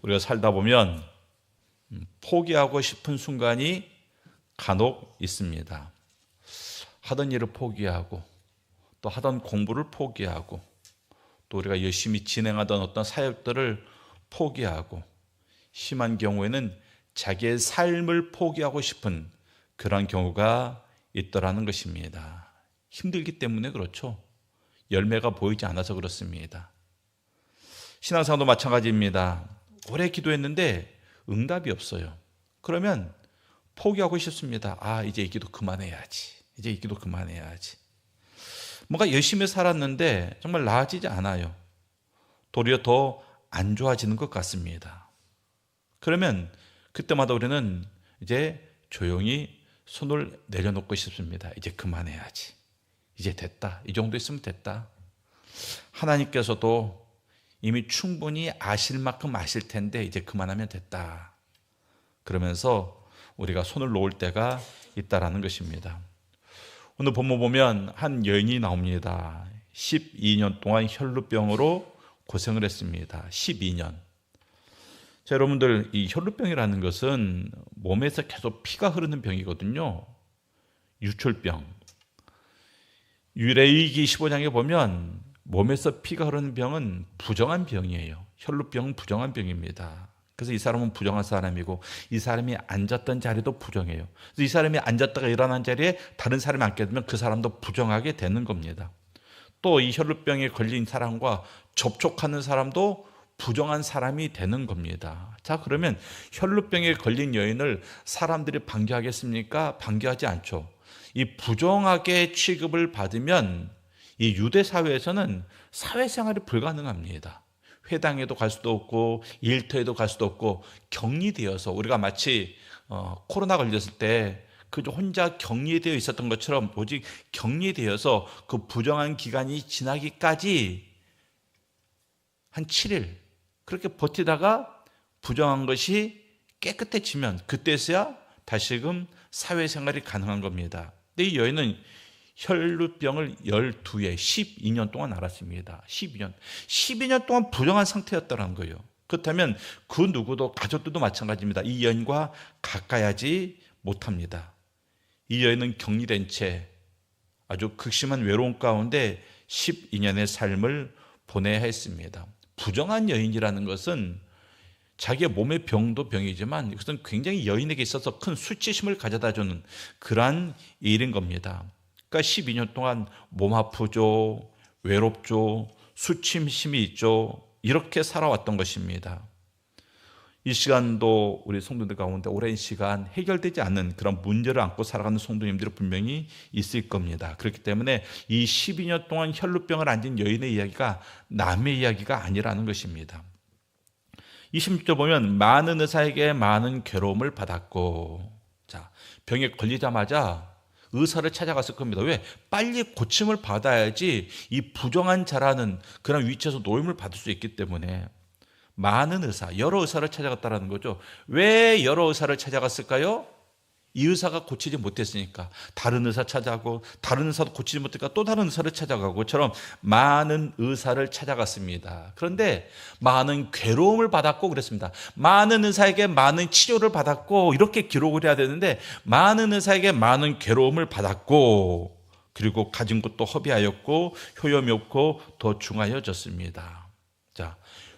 우리가 살다 보면 포기하고 싶은 순간이 간혹 있습니다. 하던 일을 포기하고 또 하던 공부를 포기하고 또 우리가 열심히 진행하던 어떤 사역들을 포기하고 심한 경우에는 자기의 삶을 포기하고 싶은 그런 경우가 있더라는 것입니다. 힘들기 때문에 그렇죠. 열매가 보이지 않아서 그렇습니다. 신앙생활도 마찬가지입니다. 오래 기도했는데 응답이 없어요. 그러면 포기하고 싶습니다. 이제 이 기도 그만해야지. 이제 이 기도 그만해야지. 뭔가 열심히 살았는데 정말 나아지지 않아요. 도리어 더 안 좋아지는 것 같습니다. 그러면 그때마다 우리는 이제 조용히 손을 내려놓고 싶습니다. 이제 그만해야지. 이제 됐다. 이 정도 있으면 됐다. 하나님께서도 이미 충분히 아실 만큼 아실 텐데 이제 그만하면 됐다. 그러면서 우리가 손을 놓을 때가 있다라는 것입니다. 오늘 본문 보면 한 여인이 나옵니다. 12년 동안 혈루병으로 고생을 했습니다. 12년. 자, 여러분들, 이 혈루병이라는 것은 몸에서 계속 피가 흐르는 병이거든요. 유출병. 유레이기 15장에 보면 몸에서 피가 흐르는 병은 부정한 병이에요. 혈루병은 부정한 병입니다. 그래서 이 사람은 부정한 사람이고 이 사람이 앉았던 자리도 부정해요. 그래서 이 사람이 앉았다가 일어난 자리에 다른 사람이 앉게 되면 그 사람도 부정하게 되는 겁니다. 또 이 혈루병에 걸린 사람과 접촉하는 사람도 부정한 사람이 되는 겁니다. 자, 그러면 혈루병에 걸린 여인을 사람들이 반겨하겠습니까? 반겨하지 않죠. 이 부정하게 취급을 받으면 이 유대 사회에서는 사회생활이 불가능합니다. 회당에도 갈 수도 없고 일터에도 갈 수도 없고 격리되어서 우리가 마치 코로나 걸렸을 때 그저 혼자 격리되어 있었던 것처럼 오직 격리되어서 그 부정한 기간이 지나기까지 한 7일 그렇게 버티다가 부정한 것이 깨끗해지면 그때서야 다시금 사회생활이 가능한 겁니다. 근데 이 여인은 혈루병을 12회 12년 동안 앓았습니다. 12년 동안 부정한 상태였다는 거예요. 그렇다면 그 누구도 가족들도 마찬가지입니다. 이 여인과 가까이 하지 못합니다. 이 여인은 격리된 채 아주 극심한 외로움 가운데 12년의 삶을 보내야 했습니다. 부정한 여인이라는 것은 자기의 몸의 병도 병이지만 이것은 굉장히 여인에게 있어서 큰 수치심을 가져다주는 그러한 일인 겁니다. 그러니까 12년 동안 몸 아프죠, 외롭죠, 수치심이 있죠. 이렇게 살아왔던 것입니다. 이 시간도 우리 성도들 가운데 오랜 시간 해결되지 않는 그런 문제를 안고 살아가는 성도님들이 분명히 있을 겁니다. 그렇기 때문에 이 12년 동안 혈루병을 앓은 여인의 이야기가 남의 이야기가 아니라는 것입니다. 26절 보면 많은 의사에게 많은 괴로움을 받았고, 자, 병에 걸리자마자 의사를 찾아갔을 겁니다. 왜? 빨리 고침을 받아야지 이 부정한 자라는 그런 위치에서 노임을 받을 수 있기 때문에 많은 의사, 여러 의사를 찾아갔다는 거죠. 왜 여러 의사를 찾아갔을까요? 이 의사가 고치지 못했으니까 다른 의사 찾아가고 다른 의사도 고치지 못했으니까 또 다른 의사를 찾아가고처럼 많은 의사를 찾아갔습니다. 그런데 많은 괴로움을 받았고 그랬습니다. 많은 의사에게 많은 치료를 받았고 이렇게 기록을 해야 되는데 많은 의사에게 많은 괴로움을 받았고 그리고 가진 것도 허비하였고 효염이 없고 더 중하여졌습니다. 자,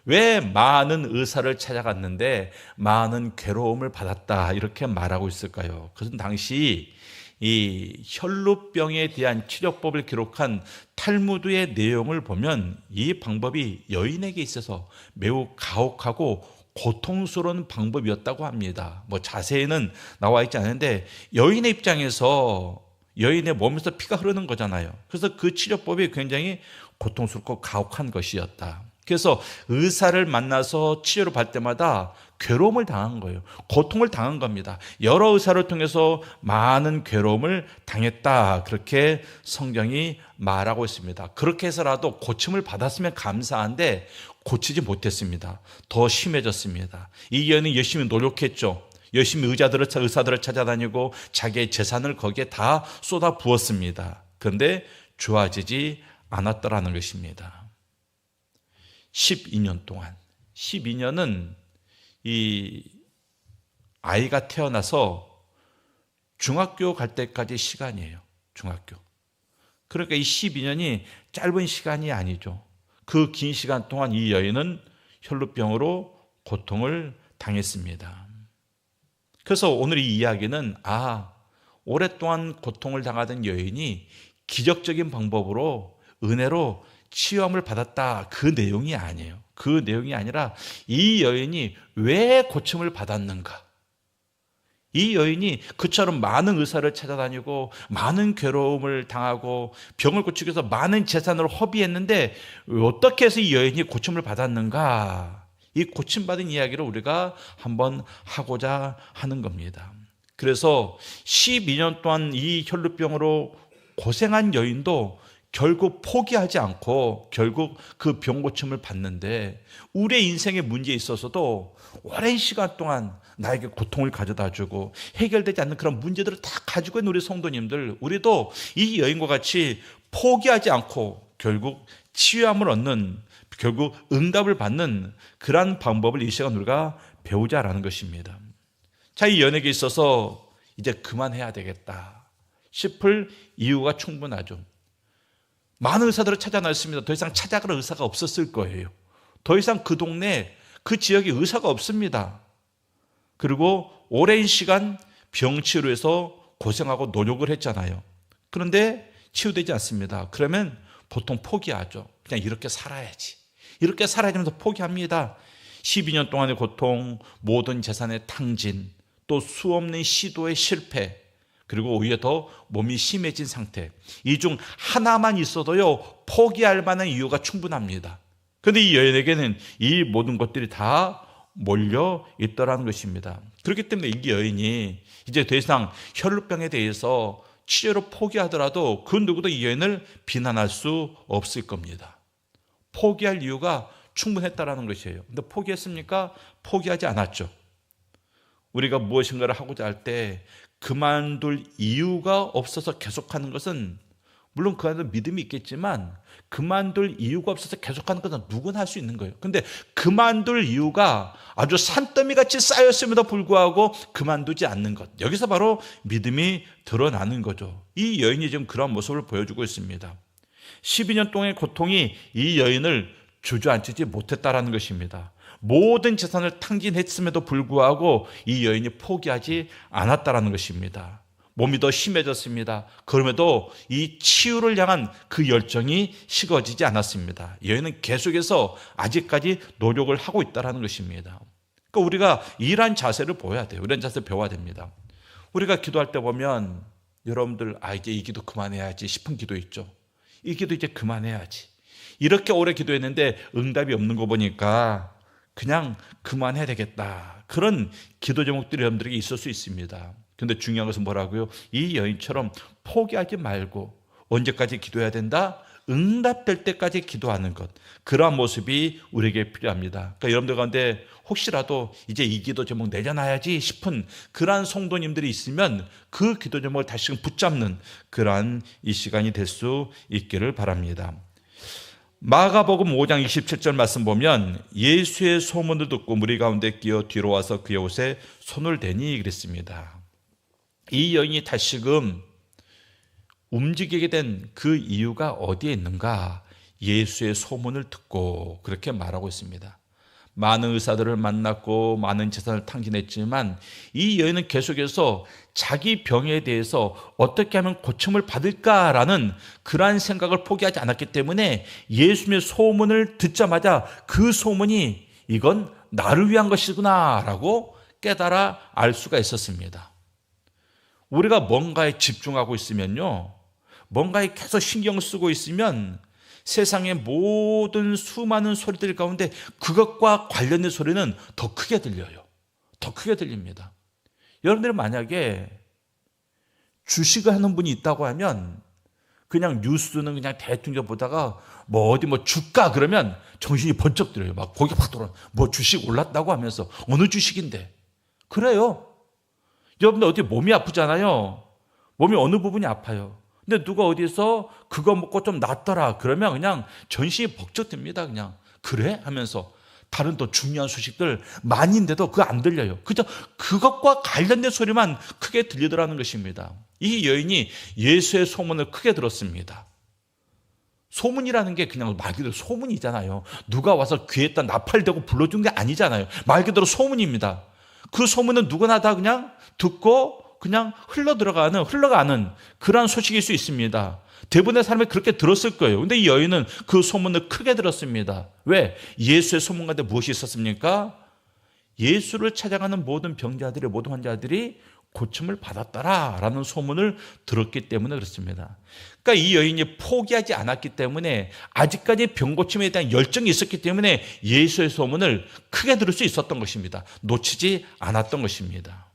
왜 많은 의사를 찾아갔는데 많은 괴로움을 받았다 이렇게 말하고 있을까요? 그것은 당시 이 혈루병에 대한 치료법을 기록한 탈무드의 내용을 보면 이 방법이 여인에게 있어서 매우 가혹하고 고통스러운 방법이었다고 합니다. 뭐 자세히는 나와 있지 않은데 여인의 입장에서 여인의 몸에서 피가 흐르는 거잖아요. 그래서 그 치료법이 굉장히 고통스럽고 가혹한 것이었다. 그래서 의사를 만나서 치료를 받을 때마다 괴로움을 당한 거예요. 고통을 당한 겁니다. 여러 의사를 통해서 많은 괴로움을 당했다. 그렇게 성경이 말하고 있습니다. 그렇게 해서라도 고침을 받았으면 감사한데 고치지 못했습니다. 더 심해졌습니다. 이 여인은 열심히 노력했죠. 열심히 의사들을 찾아다니고 자기의 재산을 거기에 다 쏟아 부었습니다. 그런데 좋아지지 않았더라는 것입니다. 12년 동안 12년은 이 아이가 태어나서 중학교 갈 때까지 시간이에요. 중학교. 그러니까 이 12년이 짧은 시간이 아니죠. 그 긴 시간 동안 이 여인은 혈루병으로 고통을 당했습니다. 그래서 오늘 이 이야기는 오랫동안 고통을 당하던 여인이 기적적인 방법으로 은혜로 치유함을 받았다, 그 내용이 아니에요. 그 내용이 아니라 이 여인이 왜 고침을 받았는가. 이 여인이 그처럼 많은 의사를 찾아다니고 많은 괴로움을 당하고 병을 고치기 위해서 많은 재산을 허비했는데 어떻게 해서 이 여인이 고침을 받았는가. 이 고침받은 이야기를 우리가 한번 하고자 하는 겁니다. 그래서 12년 동안 이 혈루병으로 고생한 여인도 결국 포기하지 않고 결국 그 병 고침을 받는데, 우리의 인생에 문제에 있어서도 오랜 시간 동안 나에게 고통을 가져다 주고 해결되지 않는 그런 문제들을 다 가지고 있는 우리 성도님들, 우리도 이 여인과 같이 포기하지 않고 결국 치유함을 얻는, 결국 응답을 받는 그러한 방법을 이 시간 우리가 배우자라는 것입니다. 자, 이 여인에게 있어서 이제 그만해야 되겠다 싶을 이유가 충분하죠. 많은 의사들을 찾아놨습니다. 더 이상 찾아갈 의사가 없었을 거예요. 더 이상 그 동네, 그 지역에 의사가 없습니다. 그리고 오랜 시간 병치료로 해서 고생하고 노력을 했잖아요. 그런데 치유되지 않습니다. 그러면 보통 포기하죠. 그냥 이렇게 살아야지. 이렇게 살아야지 하면서 포기합니다. 12년 동안의 고통, 모든 재산의 탕진, 또 수없는 시도의 실패, 그리고 오히려 더 몸이 심해진 상태, 이 중 하나만 있어도요 포기할 만한 이유가 충분합니다. 그런데 이 여인에게는 이 모든 것들이 다 몰려 있더라는 것입니다. 그렇기 때문에 이 여인이 이제 더 이상 혈루병에 대해서 치료로 포기하더라도 그 누구도 이 여인을 비난할 수 없을 겁니다. 포기할 이유가 충분했다라는 것이에요. 근데 포기했습니까? 포기하지 않았죠. 우리가 무엇인가를 하고자 할 때 그만둘 이유가 없어서 계속하는 것은, 물론 그 안에 믿음이 있겠지만 그만둘 이유가 없어서 계속하는 것은 누구나 할 수 있는 거예요. 근데 그만둘 이유가 아주 산더미같이 쌓였음에도 불구하고 그만두지 않는 것, 여기서 바로 믿음이 드러나는 거죠. 이 여인이 지금 그런 모습을 보여주고 있습니다. 12년 동안의 고통이 이 여인을 주저앉히지 못했다라는 것입니다. 모든 재산을 탕진했음에도 불구하고 이 여인이 포기하지 않았다라는 것입니다. 몸이 더 심해졌습니다. 그럼에도 이 치유를 향한 그 열정이 식어지지 않았습니다. 여인은 계속해서 아직까지 노력을 하고 있다는 것입니다. 그러니까 우리가 이러한 자세를 보여야 돼요. 이런 자세를 배워야 됩니다. 우리가 기도할 때 보면 여러분들 이제 이 기도 그만해야지 싶은 기도 있죠. 이 기도 이제 그만해야지. 이렇게 오래 기도했는데 응답이 없는 거 보니까 그냥 그만해야 되겠다. 그런 기도 제목들이 여러분들에게 있을 수 있습니다. 그런데 중요한 것은 뭐라고요? 이 여인처럼 포기하지 말고 언제까지 기도해야 된다? 응답될 때까지 기도하는 것. 그러한 모습이 우리에게 필요합니다. 그러니까 여러분들 가운데 혹시라도 이제 이 기도 제목 내려놔야지 싶은 그러한 성도님들이 있으면 그 기도 제목을 다시금 붙잡는 그러한 이 시간이 될 수 있기를 바랍니다. 마가복음 5장 27절 말씀 보면 예수의 소문을 듣고 무리 가운데 끼어 뒤로 와서 그의 옷에 손을 대니 그랬습니다. 이 여인이 다시금 움직이게 된 그 이유가 어디에 있는가? 예수의 소문을 듣고 그렇게 말하고 있습니다. 많은 의사들을 만났고 많은 재산을 탕진했지만 이 여인은 계속해서 자기 병에 대해서 어떻게 하면 고침을 받을까라는 그러한 생각을 포기하지 않았기 때문에 예수님의 소문을 듣자마자 그 소문이 이건 나를 위한 것이구나 라고 깨달아 알 수가 있었습니다. 우리가 뭔가에 집중하고 있으면요, 뭔가에 계속 신경을 쓰고 있으면 세상의 모든 수많은 소리들 가운데 그것과 관련된 소리는 더 크게 들려요. 더 크게 들립니다. 여러분들이 만약에 주식을 하는 분이 있다고 하면 그냥 뉴스는 그냥 대충 보다가 어디 주가 그러면 정신이 번쩍 들어요. 막 고개 팍 돌아. 주식 올랐다고 하면서 어느 주식인데. 그래요. 여러분들 어디 몸이 아프잖아요. 몸이 어느 부분이 아파요. 근데 누가 어디서 그거 먹고 좀 낫더라 그러면 그냥 전신이 벅적 듭니다. 그냥 그래? 하면서 다른 더 중요한 소식들 많이 있는데도 그거 안 들려요. 그저 그것과 관련된 소리만 크게 들리더라는 것입니다. 이 여인이 예수의 소문을 크게 들었습니다. 소문이라는 게 그냥 말 그대로 소문이잖아요. 누가 와서 귀에다 나팔대고 불러준 게 아니잖아요. 말 그대로 소문입니다. 그 소문은 누구나 다 그냥 듣고 그냥 흘러가는 그러한 소식일 수 있습니다. 대부분의 사람이 그렇게 들었을 거예요. 근데 이 여인은 그 소문을 크게 들었습니다. 왜? 예수의 소문 가운데 무엇이 있었습니까? 예수를 찾아가는 모든 병자들이, 모든 환자들이 고침을 받았더라라는 소문을 들었기 때문에 그렇습니다. 그러니까 이 여인이 포기하지 않았기 때문에, 아직까지 병고침에 대한 열정이 있었기 때문에 예수의 소문을 크게 들을 수 있었던 것입니다. 놓치지 않았던 것입니다.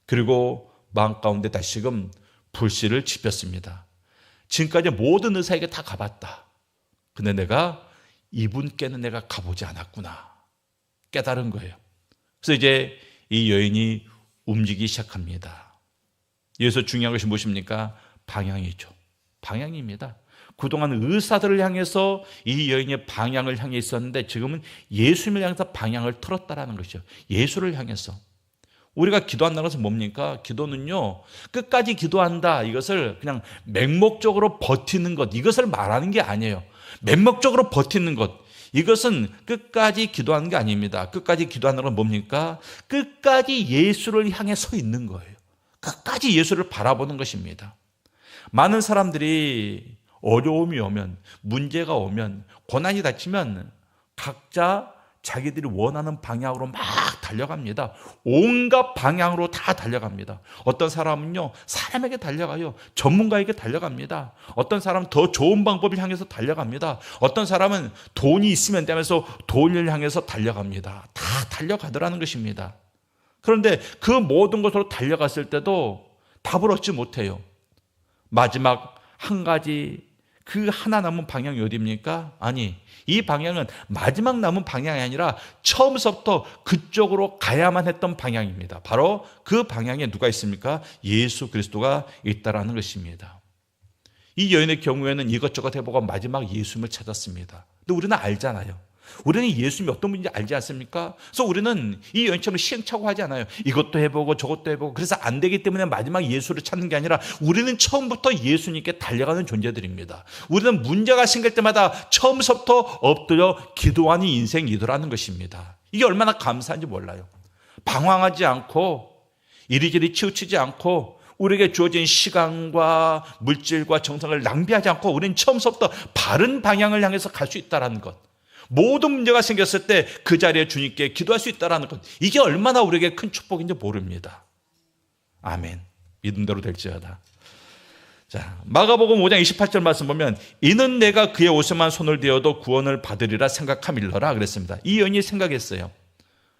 그리고 마음 가운데 다시금 불씨를 지폈습니다. 지금까지 모든 의사에게 다 가봤다. 근데 내가 이분께는 내가 가보지 않았구나. 깨달은 거예요. 그래서 이제 이 여인이 움직이기 시작합니다. 여기서 중요한 것이 무엇입니까? 방향이죠. 방향입니다. 그동안 의사들을 향해서 이 여인의 방향을 향해 있었는데 지금은 예수님을 향해서 방향을 틀었다라는 것이죠. 예수를 향해서. 우리가 기도한다는 것은 뭡니까? 기도는요, 끝까지 기도한다, 이것을 그냥 맹목적으로 버티는 것, 이것을 말하는 게 아니에요. 맹목적으로 버티는 것, 이것은 끝까지 기도하는 게 아닙니다. 끝까지 기도하는 건 뭡니까? 끝까지 예수를 향해 서 있는 거예요. 끝까지 예수를 바라보는 것입니다. 많은 사람들이 어려움이 오면, 문제가 오면, 고난이 닥치면 각자 자기들이 원하는 방향으로 막 달려갑니다. 온갖 방향으로 다 달려갑니다. 어떤 사람은요, 사람에게 달려가요. 전문가에게 달려갑니다. 어떤 사람은 더 좋은 방법을 향해서 달려갑니다. 어떤 사람은 돈이 있으면 되면서 돈을 향해서 달려갑니다. 다 달려가더라는 것입니다. 그런데 그 모든 것으로 달려갔을 때도 답을 얻지 못해요. 마지막 한 가지, 그 하나 남은 방향이 어디입니까? 아니, 이 방향은 마지막 남은 방향이 아니라 처음부터 그쪽으로 가야만 했던 방향입니다. 바로 그 방향에 누가 있습니까? 예수 그리스도가 있다라는 것입니다. 이 여인의 경우에는 이것저것 해보고 마지막 예수님을 찾았습니다. 근데 우리는 알잖아요. 우리는 예수님이 어떤 분인지 알지 않습니까? 그래서 우리는 이 여인처럼 시행착오하지 않아요. 이것도 해보고 저것도 해보고. 그래서 안 되기 때문에 마지막 예수를 찾는 게 아니라 우리는 처음부터 예수님께 달려가는 존재들입니다. 우리는 문제가 생길 때마다 처음부터 엎드려 기도하는 인생이더라는 것입니다. 이게 얼마나 감사한지 몰라요. 방황하지 않고 이리저리 치우치지 않고 우리에게 주어진 시간과 물질과 정성을 낭비하지 않고 우리는 처음부터 바른 방향을 향해서 갈 수 있다는 것. 모든 문제가 생겼을 때 그 자리에 주님께 기도할 수 있다는 것, 이게 얼마나 우리에게 큰 축복인지 모릅니다. 아멘. 믿음대로 될지어다. 자, 마가복음 5장 28절 말씀 보면 이는 내가 그의 옷에만 손을 대어도 구원을 받으리라 생각함일러라 그랬습니다. 이 여인이 생각했어요.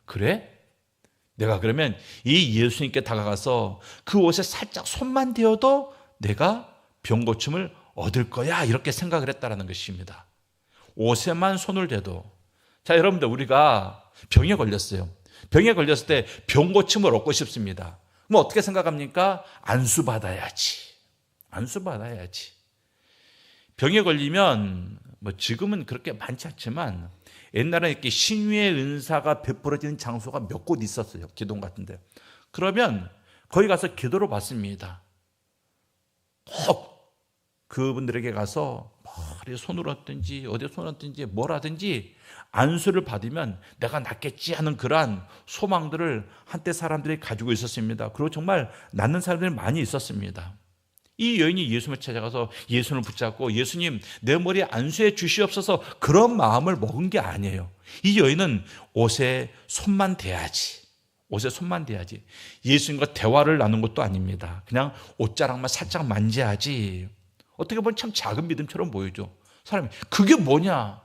그래? 내가 그러면 이 예수님께 다가가서 그 옷에 살짝 손만 대어도 내가 병 고침을 얻을 거야, 이렇게 생각을 했다는 것입니다. 옷에만 손을 대도. 자, 여러분들, 우리가 병에 걸렸어요. 병에 걸렸을 때 병 고침을 얻고 싶습니다. 그럼 어떻게 생각합니까? 안수 받아야지. 안수 받아야지. 병에 걸리면 뭐 지금은 그렇게 많지 않지만 옛날에 이렇게 신유의 은사가 베풀어지는 장소가 몇 곳 있었어요. 기동 같은데. 그러면 거기 가서 기도를 받습니다. 꼭 그분들에게 가서 머리에 손을 얻든지 어디에 손을 얻든지 뭘 하든지 안수를 받으면 내가 낫겠지 하는 그러한 소망들을 한때 사람들이 가지고 있었습니다. 그리고 정말 낫는 사람들이 많이 있었습니다. 이 여인이 예수님을 찾아가서 예수님을 붙잡고 예수님 내 머리에 안수해 주시옵소서, 그런 마음을 먹은 게 아니에요. 이 여인은 옷에 손만 대야지. 옷에 손만 대야지. 예수님과 대화를 나눈 것도 아닙니다. 그냥 옷자락만 살짝 만져야지. 어떻게 보면 참 작은 믿음처럼 보이죠. 사람이 그게 뭐냐?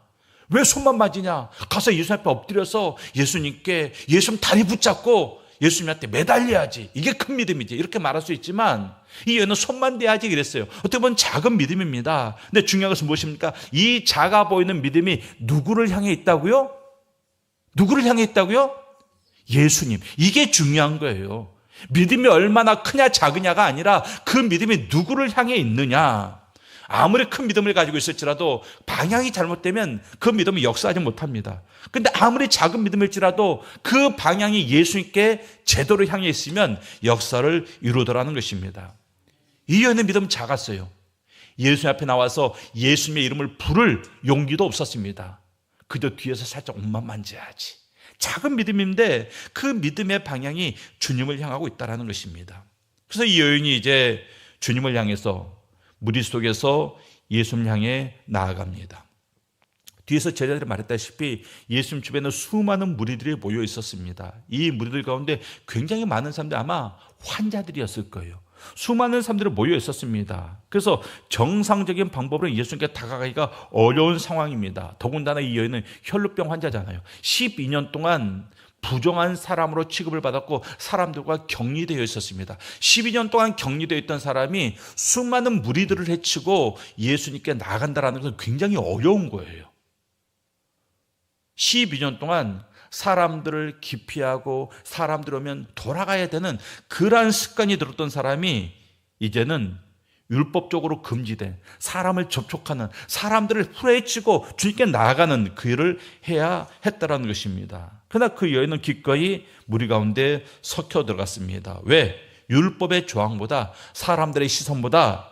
왜 손만 맞으냐? 가서 예수님 앞에 엎드려서 예수님께 예수님 다리 붙잡고 예수님한테 매달려야지. 이게 큰 믿음이지. 이렇게 말할 수 있지만 이 여인은 손만 대야지 그랬어요. 어떻게 보면 작은 믿음입니다. 근데 중요한 것은 무엇입니까? 이 작아 보이는 믿음이 누구를 향해 있다고요? 누구를 향해 있다고요? 예수님. 이게 중요한 거예요. 믿음이 얼마나 크냐 작으냐가 아니라 그 믿음이 누구를 향해 있느냐. 아무리 큰 믿음을 가지고 있을지라도 방향이 잘못되면 그 믿음은 역사하지 못합니다. 근데 아무리 작은 믿음일지라도 그 방향이 예수님께 제대로 향해 있으면 역사를 이루더라는 것입니다. 이 여인의 믿음은 작았어요. 예수님 앞에 나와서 예수님의 이름을 부를 용기도 없었습니다. 그저 뒤에서 살짝 옷만 만져야지. 작은 믿음인데 그 믿음의 방향이 주님을 향하고 있다는 것입니다. 그래서 이 여인이 이제 주님을 향해서 무리 속에서 예수님을 향해 나아갑니다. 뒤에서 제자들이 말했다시피 예수님 주변에 수많은 무리들이 모여 있었습니다. 이 무리들 가운데 굉장히 많은 사람들이 아마 환자들이었을 거예요. 수많은 사람들이 모여 있었습니다. 그래서 정상적인 방법으로 예수님께 다가가기가 어려운 상황입니다. 더군다나 이 여인은 혈루병 환자잖아요. 12년 동안 부정한 사람으로 취급을 받았고 사람들과 격리되어 있었습니다. 12년 동안 격리되어 있던 사람이 수많은 무리들을 해치고 예수님께 나아간다는 것은 굉장히 어려운 거예요. 12년 동안 사람들을 기피하고 사람들 오면 돌아가야 되는 그러한 습관이 들었던 사람이 이제는 율법적으로 금지된 사람을 접촉하는 사람들을 후려치고 주님께 나아가는 그 일을 해야 했다는 것입니다. 그러나 그 여인은 기꺼이 무리 가운데 섞여 들어갔습니다. 왜? 율법의 조항보다 사람들의 시선보다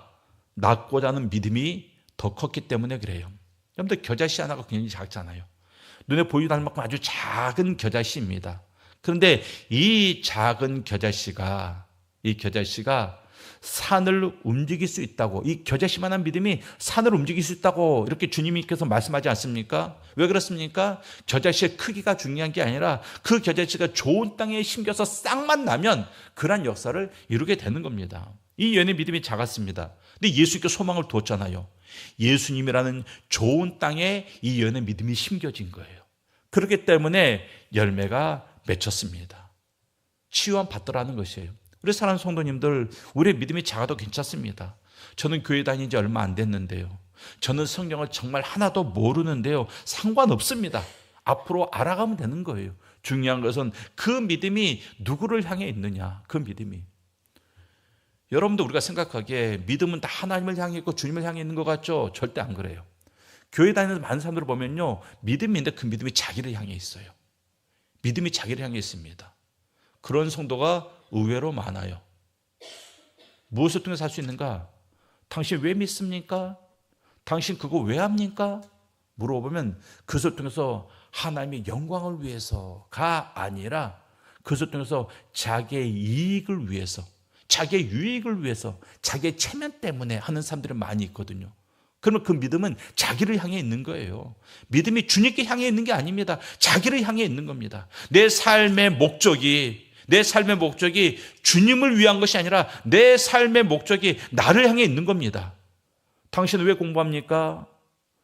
낫고자 하는 믿음이 더 컸기 때문에 그래요. 여러분들 겨자씨 하나가 굉장히 작잖아요. 눈에 보이지 않을 만큼 아주 작은 겨자씨입니다. 그런데 이 작은 겨자씨가 산을 움직일 수 있다고, 이 겨자씨만한 믿음이 산을 움직일 수 있다고 이렇게 주님께서 말씀하지 않습니까? 왜 그렇습니까? 겨자씨의 크기가 중요한 게 아니라 그 겨자씨가 좋은 땅에 심겨서 싹만 나면 그러한 역사를 이루게 되는 겁니다. 이 여인의 믿음이 작았습니다. 근데 예수님께 소망을 두었잖아요. 예수님이라는 좋은 땅에 이 여인의 믿음이 심겨진 거예요. 그렇기 때문에 열매가 맺혔습니다. 치유함 받더라는 것이에요. 우리 사랑하는 성도님들, 우리의 믿음이 작아도 괜찮습니다. 저는 교회 다닌 지 얼마 안 됐는데요. 저는 성경을 정말 하나도 모르는데요. 상관없습니다. 앞으로 알아가면 되는 거예요. 중요한 것은 그 믿음이 누구를 향해 있느냐, 그 믿음이. 여러분도 우리가 생각하기에 믿음은 다 하나님을 향해 있고 주님을 향해 있는 것 같죠? 절대 안 그래요. 교회 다니는 많은 사람들을 보면요, 믿음인데 그 믿음이 자기를 향해 있어요. 믿음이 자기를 향해 있습니다. 그런 성도가 의외로 많아요. 무엇을 통해서 할 수 있는가? 당신 왜 믿습니까? 당신 그거 왜 합니까? 물어보면 그것을 통해서 하나님의 영광을 위해서가 아니라 그것을 통해서 자기의 이익을 위해서, 자기의 유익을 위해서, 자기의 체면 때문에 하는 사람들이 많이 있거든요. 그러면 그 믿음은 자기를 향해 있는 거예요. 믿음이 주님께 향해 있는 게 아닙니다. 자기를 향해 있는 겁니다. 내 삶의 목적이 주님을 위한 것이 아니라 내 삶의 목적이 나를 향해 있는 겁니다. 당신은 왜 공부합니까?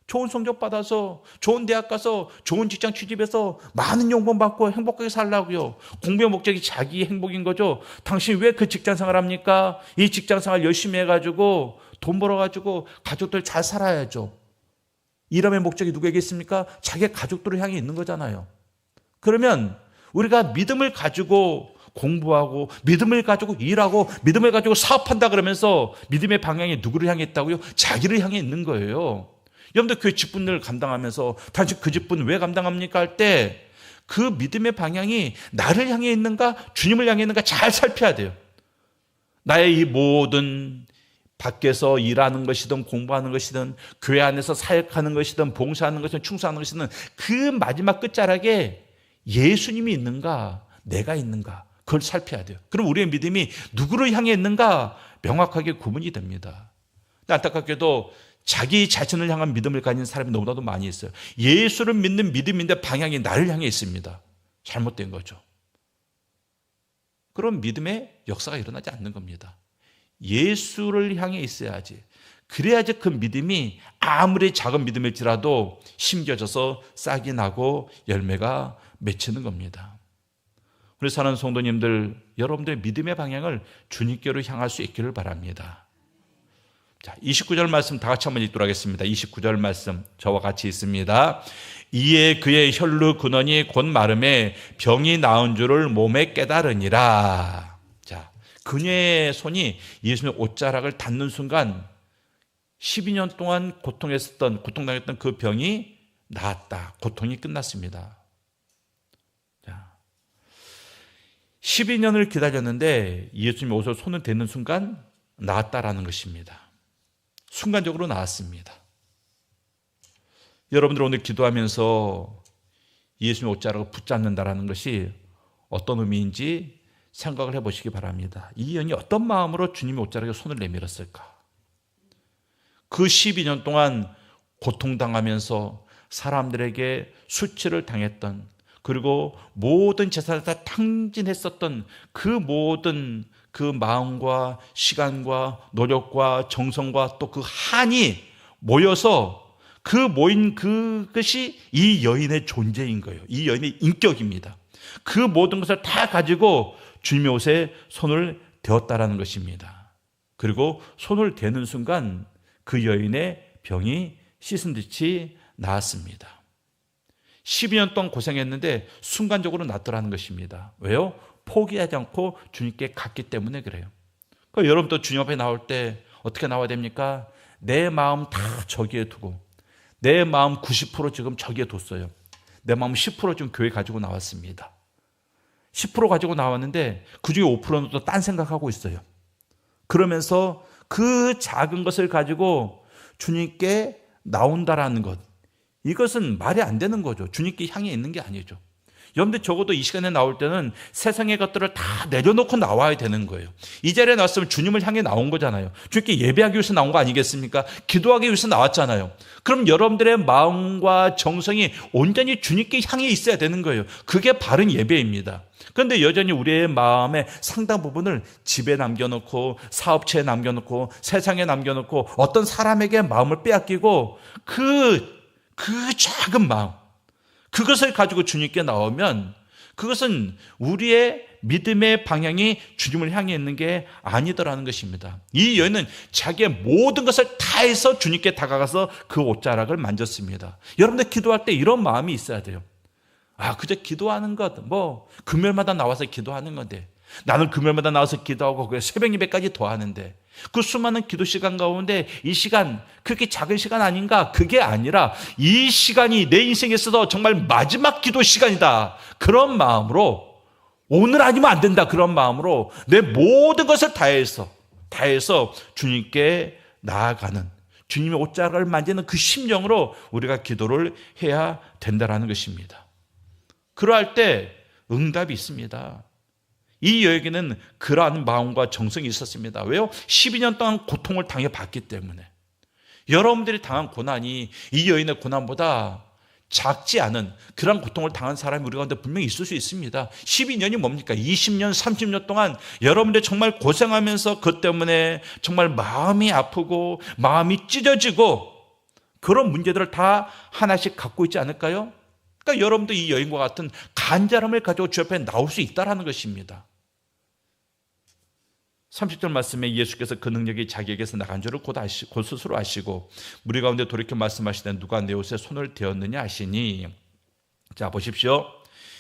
좋은 성적 받아서, 좋은 대학 가서, 좋은 직장 취직해서 많은 용돈 받고 행복하게 살라고요. 공부의 목적이 자기 행복인 거죠. 당신이 왜 그 직장 생활 합니까? 이 직장 생활 열심히 해가지고 돈 벌어가지고 가족들 잘 살아야죠. 일함의 목적이 누구에게 있습니까? 자기 가족들을 향해 있는 거잖아요. 그러면 우리가 믿음을 가지고 공부하고 믿음을 가지고 일하고 믿음을 가지고 사업한다 그러면서 믿음의 방향이 누구를 향해 있다고요? 자기를 향해 있는 거예요. 여러분들 그 직분을 감당하면서 당신 그 직분 왜 감당합니까? 할 때 그 믿음의 방향이 나를 향해 있는가 주님을 향해 있는가 잘 살펴야 돼요. 나의 이 모든 밖에서 일하는 것이든 공부하는 것이든 교회 안에서 사역하는 것이든 봉사하는 것이든 충성하는 것이든 그 마지막 끝자락에 예수님이 있는가 내가 있는가 그걸 살펴야 돼요. 그럼 우리의 믿음이 누구를 향해 있는가 명확하게 구분이 됩니다. 안타깝게도 자기 자신을 향한 믿음을 가진 사람이 너무나도 많이 있어요. 예수를 믿는 믿음인데 방향이 나를 향해 있습니다. 잘못된 거죠. 그런 믿음의 역사가 일어나지 않는 겁니다. 예수를 향해 있어야지. 그래야지 그 믿음이 아무리 작은 믿음일지라도 심겨져서 싹이 나고 열매가 맺히는 겁니다. 우리 사랑하는 성도님들, 여러분들의 믿음의 방향을 주님께로 향할 수 있기를 바랍니다. 자, 29절 말씀 다 같이 한번 읽도록 하겠습니다. 29절 말씀 저와 같이 있습니다. 이에 그의 혈루 근원이 곧 마름에 병이 나은 줄을 몸에 깨달으니라. 자, 그녀의 손이 예수님의 옷자락을 닿는 순간 12년 동안 고통당했던 그 병이 나았다. 고통이 끝났습니다. 자, 12년을 기다렸는데 예수님이 오셔서 손을 대는 순간 나았다라는 것입니다. 순간적으로 나았습니다. 여러분들 오늘 기도하면서 예수님의 옷자락을 붙잡는다라는 것이 어떤 의미인지 생각을 해보시기 바랍니다. 이 여인이 어떤 마음으로 주님의 옷자락에 손을 내밀었을까? 그 12년 동안 고통당하면서 사람들에게 수치를 당했던, 그리고 모든 재산을 다 탕진했었던 그 모든 그 마음과 시간과 노력과 정성과 또 그 한이 모여서 그 모인 그것이 이 여인의 존재인 거예요. 이 여인의 인격입니다. 그 모든 것을 다 가지고 주님의 옷에 손을 대었다라는 것입니다. 그리고 손을 대는 순간 그 여인의 병이 씻은 듯이 나았습니다. 12년 동안 고생했는데 순간적으로 낫더라는 것입니다. 왜요? 포기하지 않고 주님께 갔기 때문에 그래요. 그러니까 여러분도 주님 앞에 나올 때 어떻게 나와야 됩니까? 내 마음 다 저기에 두고, 내 마음 90% 지금 저기에 뒀어요. 내 마음 10% 지금 교회 가지고 나왔습니다. 10% 가지고 나왔는데 그중에 5%는 또 딴 생각하고 있어요. 그러면서 그 작은 것을 가지고 주님께 나온다라는 것, 이것은 말이 안 되는 거죠. 주님께 향해 있는 게 아니죠. 여러분들 적어도 이 시간에 나올 때는 세상의 것들을 다 내려놓고 나와야 되는 거예요. 이 자리에 나왔으면 주님을 향해 나온 거잖아요. 주님께 예배하기 위해서 나온 거 아니겠습니까? 기도하기 위해서 나왔잖아요. 그럼 여러분들의 마음과 정성이 온전히 주님께 향해 있어야 되는 거예요. 그게 바른 예배입니다. 그런데 여전히 우리의 마음의 상당 부분을 집에 남겨놓고, 사업체에 남겨놓고, 세상에 남겨놓고, 어떤 사람에게 마음을 빼앗기고, 그 작은 마음, 그것을 가지고 주님께 나오면 그것은 우리의 믿음의 방향이 주님을 향해 있는 게 아니더라는 것입니다. 이 여인은 자기의 모든 것을 다해서 주님께 다가가서 그 옷자락을 만졌습니다. 여러분들 기도할 때 이런 마음이 있어야 돼요. 그저 기도하는 것, 금요일마다 나와서 기도하는 건데, 나는 금요일마다 나와서 기도하고 새벽 예배까지 더 하는데, 그 수많은 기도 시간 가운데 이 시간 그렇게 작은 시간 아닌가? 그게 아니라 이 시간이 내 인생에서도 정말 마지막 기도 시간이다. 그런 마음으로, 오늘 아니면 안 된다. 그런 마음으로 내 모든 것을 다해서 주님께 나아가는, 주님의 옷자락을 만지는 그 심령으로 우리가 기도를 해야 된다는 것입니다. 그러할 때 응답이 있습니다. 이 여인에게는 그러한 마음과 정성이 있었습니다. 왜요? 12년 동안 고통을 당해봤기 때문에. 여러분들이 당한 고난이 이 여인의 고난보다 작지 않은 그런 고통을 당한 사람이 우리 가운데 분명히 있을 수 있습니다. 12년이 뭡니까? 20년, 30년 동안 여러분들이 정말 고생하면서 그것 때문에 정말 마음이 아프고 마음이 찢어지고 그런 문제들을 다 하나씩 갖고 있지 않을까요? 그러니까 여러분도 이 여인과 같은 간절함을 가지고 주 앞에 나올 수 있다는 것입니다. 30절 말씀에 예수께서 그 능력이 자기에게서 나간 줄을 곧 스스로 아시고 무리 가운데 돌이켜 말씀하시되 누가 내 옷에 손을 대었느냐 하시니, 자 보십시오.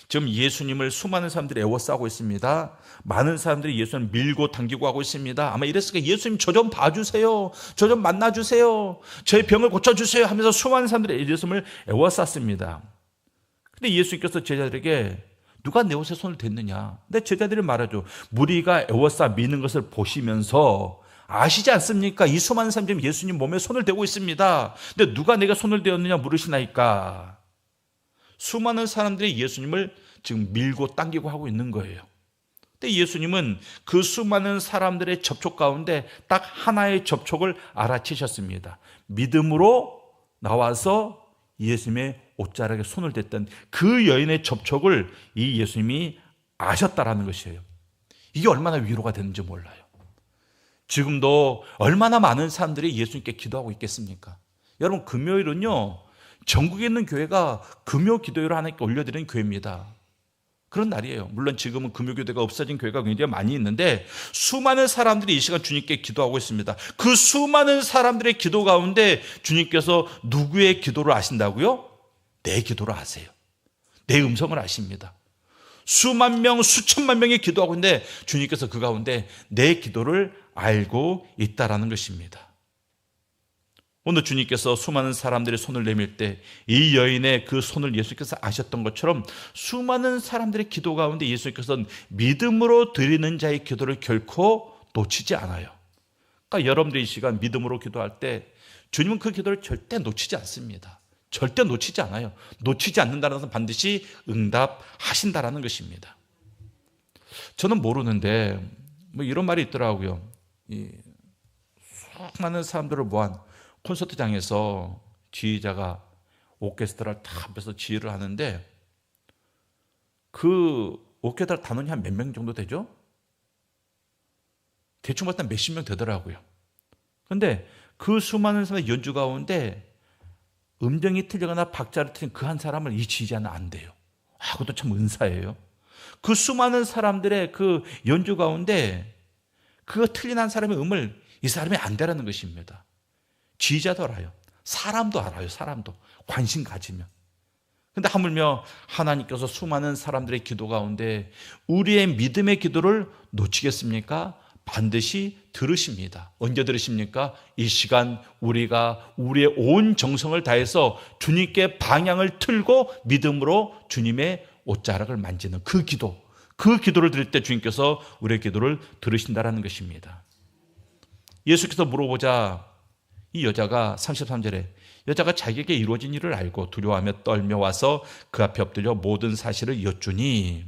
지금 예수님을 수많은 사람들이 애워싸고 있습니다. 많은 사람들이 예수님을 밀고 당기고 하고 있습니다. 아마 이랬을까? 예수님 저 좀 봐주세요. 저 좀 만나주세요. 저의 병을 고쳐주세요 하면서 수많은 사람들이 예수님을 애워쌌습니다. 근데 예수님께서 제자들에게 누가 내 옷에 손을 댔느냐? 근데 제자들이 말하죠. 무리가 애워싸 미는 것을 보시면서 아시지 않습니까? 이 수많은 사람들이 예수님 몸에 손을 대고 있습니다. 근데 누가 내가 손을 대었느냐 물으시나이까? 수많은 사람들이 예수님을 지금 밀고 당기고 하고 있는 거예요. 근데 예수님은 그 수많은 사람들의 접촉 가운데 딱 하나의 접촉을 알아채셨습니다. 믿음으로 나와서 예수님의 옷자락에 손을 댔던 그 여인의 접촉을 이 예수님이 아셨다라는 것이에요. 이게 얼마나 위로가 되는지 몰라요. 지금도 얼마나 많은 사람들이 예수님께 기도하고 있겠습니까? 여러분, 금요일은요, 전국에 있는 교회가 금요 기도회를 하나님께 올려드리는 교회입니다. 그런 날이에요. 물론 지금은 금요교대가 없어진 교회가 굉장히 많이 있는데 수많은 사람들이 이 시간 주님께 기도하고 있습니다. 그 수많은 사람들의 기도 가운데 주님께서 누구의 기도를 아신다고요? 내 기도를 아세요. 내 음성을 아십니다. 수만 명, 수천만 명이 기도하고 있는데 주님께서 그 가운데 내 기도를 알고 있다라는 것입니다. 오늘 주님께서 수많은 사람들의 손을 내밀 때 이 여인의 그 손을 예수께서 아셨던 것처럼 수많은 사람들의 기도 가운데 예수께서는 믿음으로 드리는 자의 기도를 결코 놓치지 않아요. 그러니까 여러분들이 이 시간 믿음으로 기도할 때 주님은 그 기도를 절대 놓치지 않습니다. 절대 놓치지 않아요. 놓치지 않는다는 것은 반드시 응답하신다라는 것입니다. 저는 모르는데 뭐 이런 말이 있더라고요. 수많은 사람들을 모한 콘서트장에서 지휘자가 오케스트라를 다 앞에서 지휘를 하는데 그 오케스트라 단원이 한 몇 명 정도 되죠? 대충 봤을 때 몇십 명 되더라고요. 그런데 그 수많은 사람의 연주 가운데 음정이 틀리거나 박자를 틀린 그 한 사람을 이 지휘자는 안 돼요. 그것도 참 은사예요. 그 수많은 사람들의 그 연주 가운데 그 틀린 한 사람의 음을 이 사람이 안 되라는 것입니다. 지휘자도 알아요. 사람도 알아요. 사람도 관심 가지면. 근데 하물며 하나님께서 수많은 사람들의 기도 가운데 우리의 믿음의 기도를 놓치겠습니까? 반드시 들으십니다. 언제 들으십니까? 이 시간 우리가 우리의 온 정성을 다해서 주님께 방향을 틀고 믿음으로 주님의 옷자락을 만지는 그 기도를 드릴 때 주님께서 우리의 기도를 들으신다라는 것입니다. 예수께서 물어보자 이 여자가 33절에 여자가 자기에게 이루어진 일을 알고 두려워하며 떨며 와서 그 앞에 엎드려 모든 사실을 여쭈니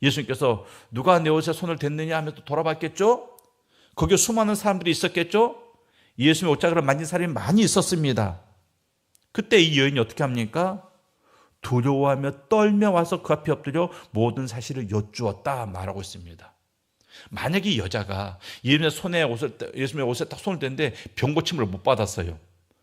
예수님께서 누가 내 옷에 손을 댔느냐 하면서 돌아봤겠죠? 거기에 수많은 사람들이 있었겠죠? 예수님의 옷자락을 만진 사람이 많이 있었습니다. 그때 이 여인이 어떻게 합니까? 두려워하며 떨며 와서 그 앞에 엎드려 모든 사실을 여쭈었다 말하고 있습니다. 만약에 이 여자가 예수님의 옷에 딱 손을 댔는데 병고침을 못 받았어요.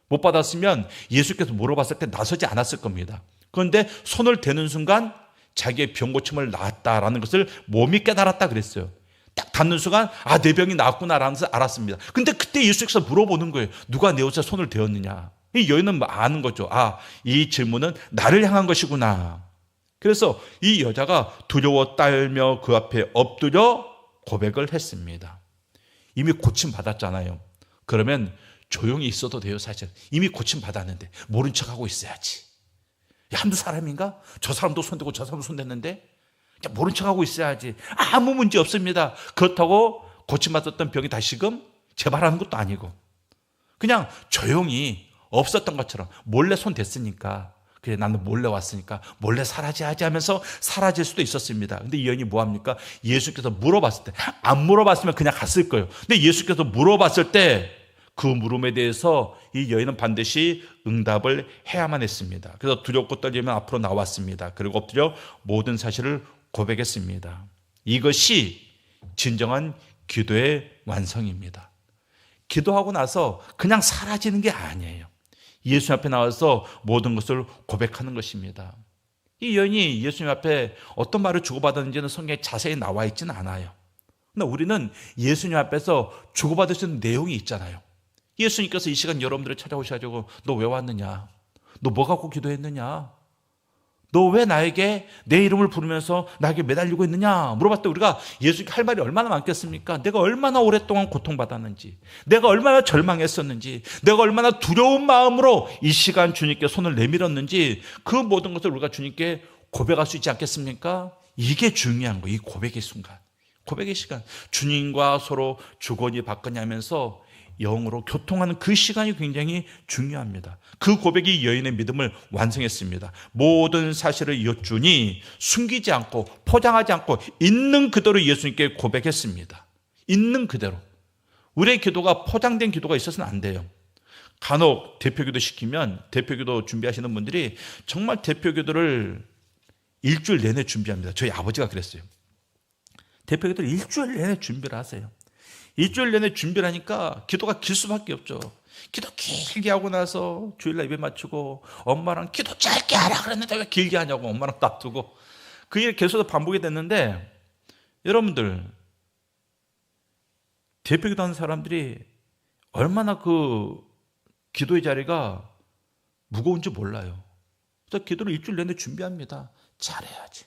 못 받았으면 예수께서 물어봤을 때 나서지 않았을 겁니다. 그런데 손을 대는 순간 자기의 병고침을 낳았다라는 것을 몸이 깨달았다 그랬어요. 딱 닿는 순간 내 병이 나았구나라는 것을 알았습니다. 근데 그때 예수께서 물어보는 거예요. 누가 내 옷에 손을 대었느냐. 이 여인은 아는 거죠. 이 질문은 나를 향한 것이구나. 그래서 이 여자가 두려워 떨며 그 앞에 엎드려 고백을 했습니다. 이미 고침 받았잖아요. 그러면 조용히 있어도 돼요. 사실 이미 고침 받았는데 모른 척하고 있어야지. 한두 사람인가? 저 사람도 손대고 저 사람도 손댔는데 모른 척하고 있어야지. 아무 문제 없습니다. 그렇다고 고침 받았던 병이 다시금 재발하는 것도 아니고 그냥 조용히 없었던 것처럼 몰래 손 댔으니까 그래 나는 몰래 왔으니까 몰래 사라져야지 하면서 사라질 수도 있었습니다. 근데 이 여인이 뭐합니까? 예수께서 물어봤을 때 안 물어봤으면 그냥 갔을 거예요. 근데 예수께서 물어봤을 때 그 물음에 대해서 이 여인은 반드시 응답을 해야만 했습니다. 그래서 두렵고 떨리면 앞으로 나왔습니다. 그리고 엎드려 모든 사실을 고백했습니다. 이것이 진정한 기도의 완성입니다. 기도하고 나서 그냥 사라지는 게 아니에요. 예수 앞에 나와서 모든 것을 고백하는 것입니다. 이 여인이 예수님 앞에 어떤 말을 주고받았는지는 성경에 자세히 나와 있지는 않아요. 그런데 우리는 예수님 앞에서 주고받을 수 있는 내용이 있잖아요. 예수님께서 이 시간 여러분들을 찾아오셔가지고 너 왜 왔느냐? 너 뭐 갖고 기도했느냐? 너 왜 나에게 내 이름을 부르면서 나에게 매달리고 있느냐? 물어봤을 때 우리가 예수님께 할 말이 얼마나 많겠습니까? 내가 얼마나 오랫동안 고통받았는지, 내가 얼마나 절망했었는지, 내가 얼마나 두려운 마음으로 이 시간 주님께 손을 내밀었는지 그 모든 것을 우리가 주님께 고백할 수 있지 않겠습니까? 이게 중요한 거예요. 이 고백의 순간, 고백의 시간. 주님과 서로 주거니 받거니 하면서 영으로 교통하는 그 시간이 굉장히 중요합니다. 그 고백이 여인의 믿음을 완성했습니다. 모든 사실을 여쭈니 숨기지 않고 포장하지 않고 있는 그대로 예수님께 고백했습니다. 있는 그대로. 우리의 기도가 포장된 기도가 있어서는 안 돼요. 간혹 대표기도 시키면 대표기도 준비하시는 분들이 정말 대표기도를 일주일 내내 준비합니다. 저희 아버지가 그랬어요. 대표기도를 일주일 내내 준비를 하세요. 일주일 내내 준비를 하니까 기도가 길 수밖에 없죠. 기도 길게 하고 나서 주일날 예배 마치고 엄마랑 기도 짧게 하라 그랬는데 왜 길게 하냐고 엄마랑 다투고 그 일이 계속 반복이 됐는데 여러분들 대표기도 하는 사람들이 얼마나 그 기도의 자리가 무거운지 몰라요. 그래서 기도를 일주일 내내 준비합니다. 잘해야지.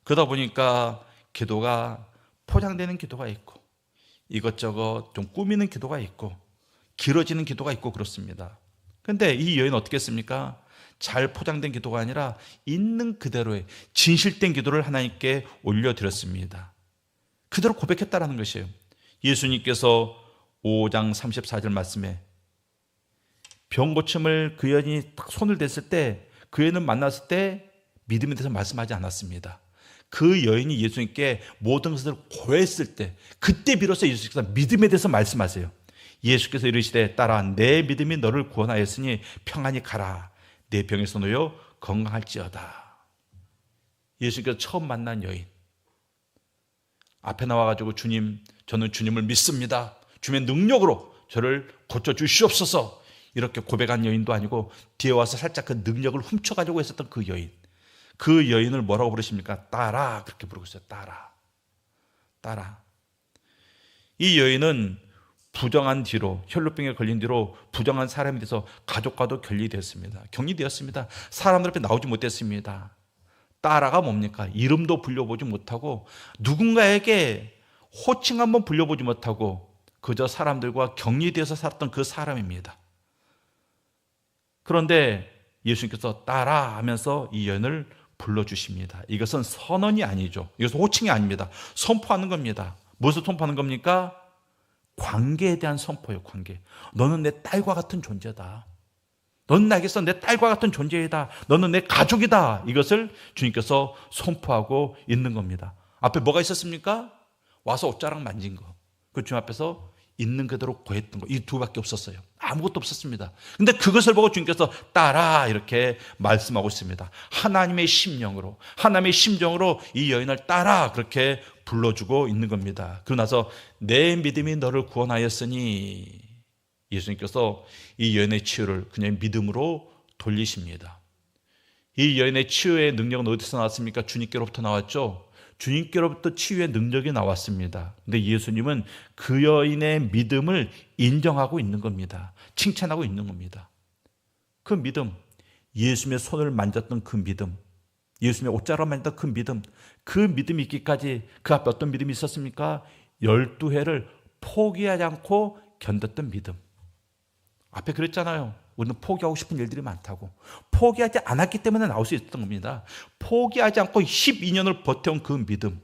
그러다 보니까 기도가 포장되는 기도가 있고 이것저것 좀 꾸미는 기도가 있고 길어지는 기도가 있고 그렇습니다. 근데 이 여인은 어떻게 했습니까? 잘 포장된 기도가 아니라 있는 그대로의 진실된 기도를 하나님께 올려드렸습니다. 그대로 고백했다라는 것이에요. 예수님께서 5장 34절 말씀에 병 고침을 그 여인이 딱 손을 댔을 때 그 여인을 만났을 때 믿음에 대해서 말씀하지 않았습니다. 그 여인이 예수님께 모든 것을 고했을 때 그때 비로소 예수께서 믿음에 대해서 말씀하세요. 예수께서 이르시되 딸아 내 믿음이 너를 구원하였으니 평안히 가라. 내 병에서 놓여 건강할지어다. 예수께서 처음 만난 여인 앞에 나와가지고 주님 저는 주님을 믿습니다. 주님의 능력으로 저를 고쳐주시옵소서 이렇게 고백한 여인도 아니고 뒤에 와서 살짝 그 능력을 훔쳐가지고 있었던 그 여인, 그 여인을 뭐라고 부르십니까? 딸아 그렇게 부르고 있어요. 딸아, 딸아. 이 여인은 부정한 뒤로 혈루병에 걸린 뒤로 부정한 사람이 돼서 가족과도 격리되었습니다. 사람들 앞에 나오지 못했습니다. 딸아가 뭡니까? 이름도 불려보지 못하고 누군가에게 호칭 한번 불려보지 못하고 그저 사람들과 격리되어서 살았던 그 사람입니다. 그런데 예수님께서 딸아 하면서 이 여인을 불러주십니다. 이것은 선언이 아니죠. 이것은 호칭이 아닙니다. 선포하는 겁니다. 무엇을 선포하는 겁니까? 관계에 대한 선포예요. 관계. 너는 내 딸과 같은 존재다. 너는 나에게서 내 딸과 같은 존재이다. 너는 내 가족이다. 이것을 주님께서 선포하고 있는 겁니다. 앞에 뭐가 있었습니까? 와서 옷자락 만진 거. 그 주님 앞에서 있는 그대로 고했던 거. 이 두 밖에 없었어요. 아무것도 없었습니다. 근데 그것을 보고 주님께서 딸아 이렇게 말씀하고 있습니다. 하나님의 심령으로, 하나님의 심정으로 이 여인을 딸아 그렇게 불러주고 있는 겁니다. 그러고 나서 내 믿음이 너를 구원하였으니 예수님께서 이 여인의 치유를 그냥 믿음으로 돌리십니다. 이 여인의 치유의 능력은 어디서 나왔습니까? 주님께로부터 나왔죠. 주님께로부터 치유의 능력이 나왔습니다. 근데 예수님은 그 여인의 믿음을 인정하고 있는 겁니다. 칭찬하고 있는 겁니다. 그 믿음, 예수님의 손을 만졌던 그 믿음, 예수님의 옷자락을 만졌던 그 믿음, 그 믿음이 있기까지 그 앞에 어떤 믿음이 있었습니까? 12해를 포기하지 않고 견뎠던 믿음. 앞에 그랬잖아요. 우리는 포기하고 싶은 일들이 많다고. 포기하지 않았기 때문에 나올 수 있었던 겁니다. 포기하지 않고 12년을 버텨온 그 믿음.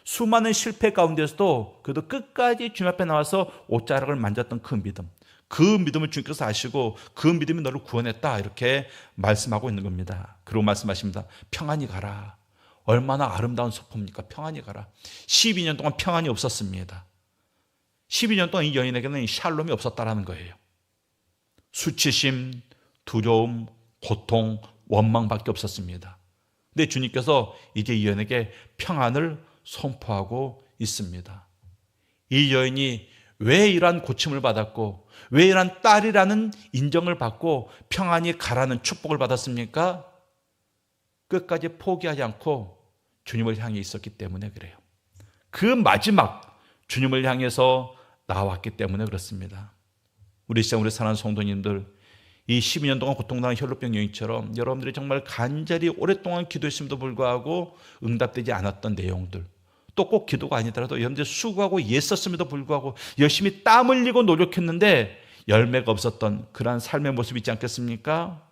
수많은 실패 가운데서도 그래도 끝까지 주님 앞에 나와서 옷자락을 만졌던 그 믿음. 그 믿음을 주님께서 아시고 그 믿음이 너를 구원했다 이렇게 말씀하고 있는 겁니다. 그리고 말씀하십니다. 평안히 가라. 얼마나 아름다운 소포입니까? 평안히 가라. 12년 동안 평안이 없었습니다. 12년 동안 이 여인에게는 샬롬이 없었다라는 거예요. 수치심, 두려움, 고통, 원망밖에 없었습니다. 근데 주님께서 이제 이 여인에게 평안을 선포하고 있습니다. 이 여인이 왜 이러한 고침을 받았고 왜 이러한 딸이라는 인정을 받고 평안히 가라는 축복을 받았습니까? 끝까지 포기하지 않고 주님을 향해 있었기 때문에 그래요. 그 마지막 주님을 향해서 나왔기 때문에 그렇습니다. 우리 시장 우리 사랑하는 성도님들, 이 12년 동안 고통당한 혈루병 여인처럼 여러분들이 정말 간절히 오랫동안 기도했음에도 불구하고 응답되지 않았던 내용들, 또 꼭 기도가 아니더라도 여러분들이 수고하고 애썼음에도 불구하고 열심히 땀 흘리고 노력했는데 열매가 없었던 그러한 삶의 모습이 있지 않겠습니까?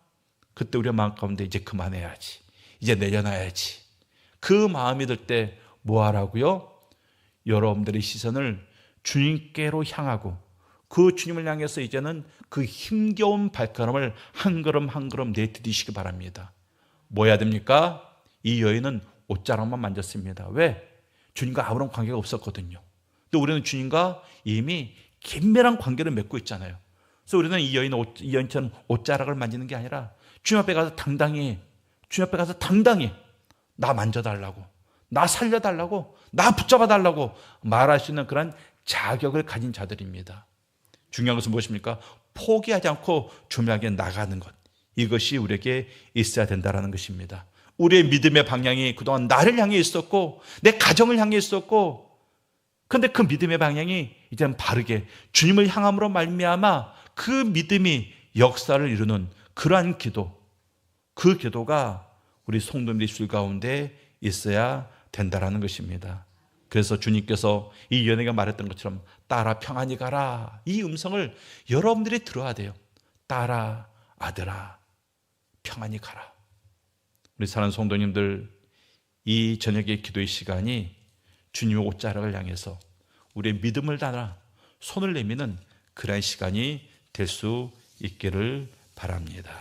그때 우리의 마음 가운데 이제 그만해야지, 이제 내려놔야지, 그 마음이 들 때 뭐 하라고요? 여러분들의 시선을 주님께로 향하고 그 주님을 향해서 이제는 그 힘겨운 발걸음을 한 걸음 한 걸음 내디디시기 바랍니다. 뭐 해야 됩니까? 이 여인은 옷자락만 만졌습니다. 왜? 주님과 아무런 관계가 없었거든요. 근데 우리는 주님과 이미 긴밀한 관계를 맺고 있잖아요. 그래서 우리는 이 여인처럼 옷자락을 만지는 게 아니라 주님 앞에 가서 당당히, 주님 앞에 가서 당당히 나 만져달라고, 나 살려달라고, 나 붙잡아달라고 말할 수 있는 그런 자격을 가진 자들입니다. 중요한 것은 무엇입니까? 포기하지 않고 주님에게 나가는 것. 이것이 우리에게 있어야 된다는 것입니다. 우리의 믿음의 방향이 그동안 나를 향해 있었고 내 가정을 향해 있었고, 그런데 그 믿음의 방향이 이제는 바르게 주님을 향함으로 말미암아 그 믿음이 역사를 이루는 그러한 기도, 그 기도가 우리 성도님의 술 가운데 있어야 된다는 것입니다. 그래서 주님께서 이 연예가 말했던 것처럼 딸아 평안히 가라, 이 음성을 여러분들이 들어야 돼요. 딸아, 아들아, 평안히 가라. 우리 사랑하는 성도님들, 이 저녁의 기도의 시간이 주님의 옷자락을 향해서 우리의 믿음을 다하 손을 내미는 그러한 시간이 될 수 있기를 바랍니다.